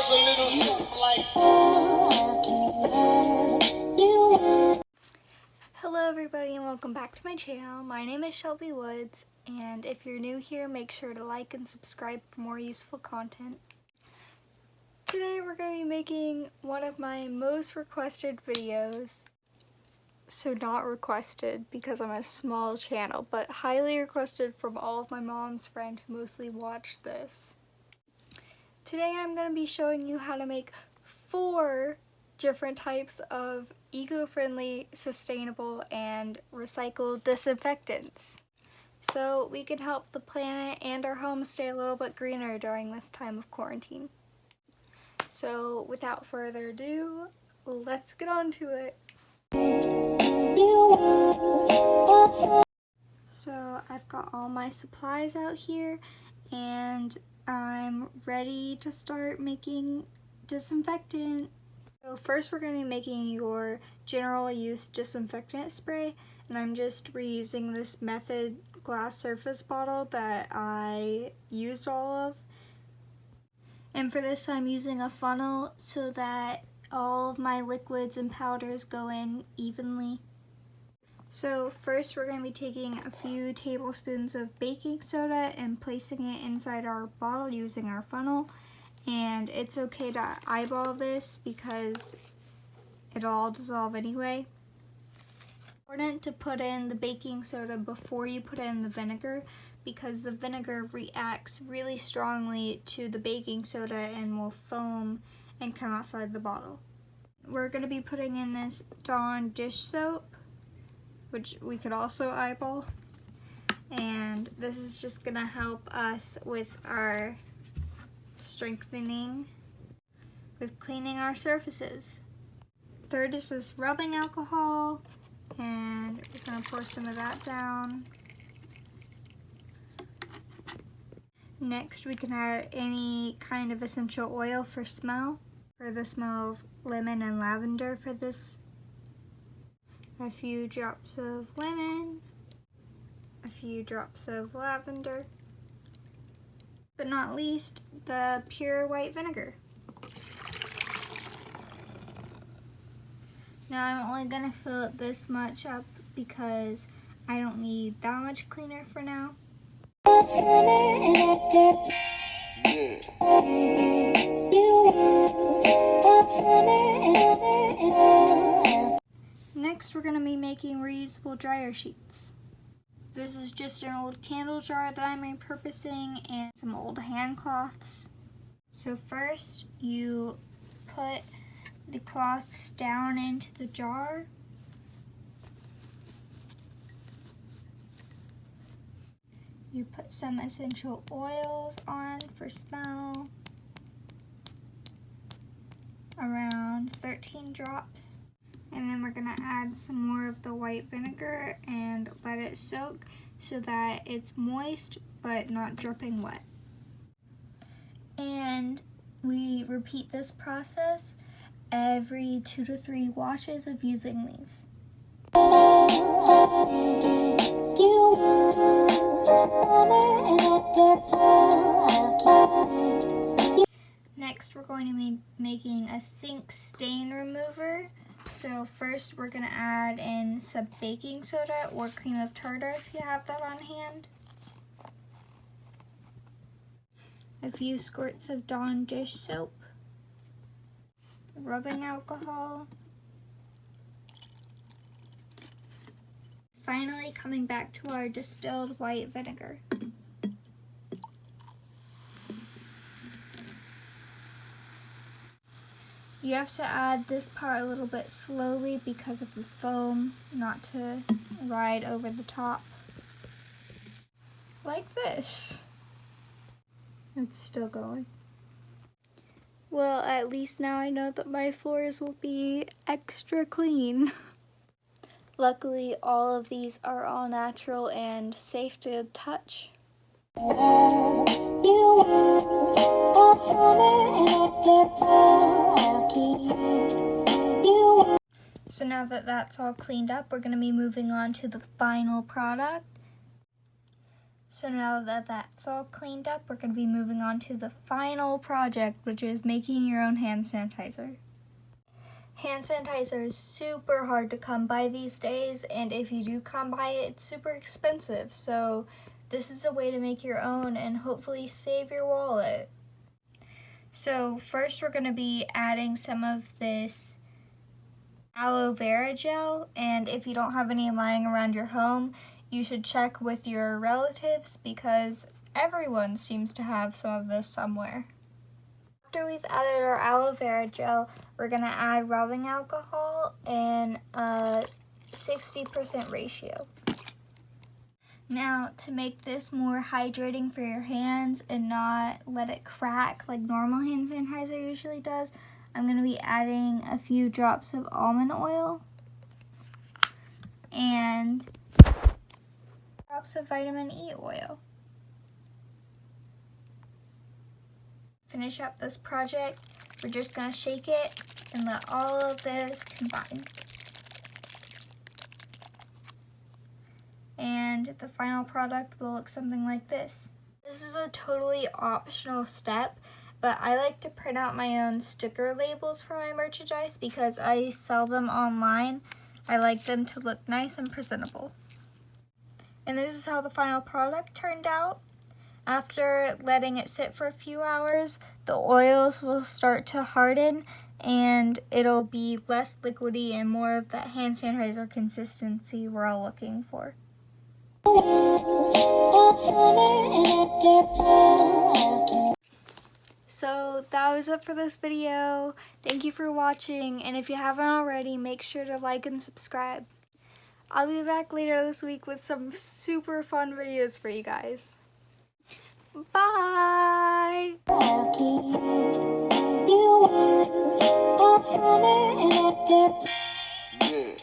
goes a little something like. Hello everybody and welcome back to my channel. My name is Shelby Woods, and if you're new here, make sure to like and subscribe for more useful content. Today we're going to be making one of my most requested videos. So not requested because I'm a small channel, but highly requested from all of my mom's friends who mostly watch this. Today I'm going to be showing you how to make 4 different types of eco-friendly, sustainable, and recycled disinfectants. So we can help the planet and our home stay a little bit greener during this time of quarantine. So without further ado, let's get on to it. So I've got all my supplies out here and I'm ready to start making disinfectant. So first we're going to be making your general use disinfectant spray, and I'm just reusing this Method glass surface bottle that I used all of. And for this I'm using a funnel so that all of my liquids and powders go in evenly. So first we're going to be taking a few tablespoons of baking soda and placing it inside our bottle using our funnel. And it's okay to eyeball this because it'll all dissolve anyway. It's important to put in the baking soda before you put in the vinegar because the vinegar reacts really strongly to the baking soda and will foam and come outside the bottle. We're going to be putting in this Dawn dish soap, which we could also eyeball. And this is just going to help us with our strengthening, with cleaning our surfaces. Third is this rubbing alcohol, and we're going to pour some of that down. Next we can add any kind of essential oil for smell. For the smell of lemon and lavender for this. A few drops of lemon, a few drops of lavender, but not least the pure white vinegar. Now I'm only going to fill it this much up because I don't need that much cleaner for now. Next we're going to be making reusable dryer sheets. This is just an old candle jar that I'm repurposing and some old hand cloths. So first you put the cloths down into the jar. You put some essential oils on for smell, around 13 drops. And then we're going to add some more of the white vinegar and let it soak so that it's moist but not dripping wet. And we repeat this process every 2 to 3 washes of using these. Next we're going to be making a sink stain remover. So first we're going to add in some baking soda or cream of tartar if you have that on hand. A few squirts of Dawn dish soap. Rubbing alcohol. Finally coming back to our distilled white vinegar. You have to add this part a little bit slowly because of the foam, not to ride over the top. Like this. It's still going. Well, at least now I know that my floors will be extra clean. Luckily, all of these are all natural and safe to touch. So now that that's all cleaned up, we're going to be moving on to the final product. So now that that's all cleaned up, we're going to be moving on to the final project, which is making your own hand sanitizer. Hand sanitizer is super hard to come by these days, and if you do come by it, it's super expensive. So this is a way to make your own and hopefully save your wallet. So first we're going to be adding some of this aloe vera gel, and if you don't have any lying around your home, you should check with your relatives because everyone seems to have some of this somewhere. After we've added our aloe vera gel, we're going to add rubbing alcohol in a 60% ratio. Now, to make this more hydrating for your hands and not let it crack like normal hand sanitizer usually does, I'm going to be adding a few drops of almond oil and drops of vitamin E oil. Finish up this project, we're just going to shake it and let all of this combine. And the final product will look something like this. This is a totally optional step, but I like to print out my own sticker labels for my merchandise because I sell them online. I like them to look nice and presentable. And this is how the final product turned out. After letting it sit for a few hours, the oils will start to harden and it'll be less liquidy and more of that hand sanitizer consistency we're all looking for. So that was it for this video. Thank you for watching, and if you haven't already, make sure to like and subscribe. I'll be back later this week with some super fun videos for you guys. Bye! Yeah.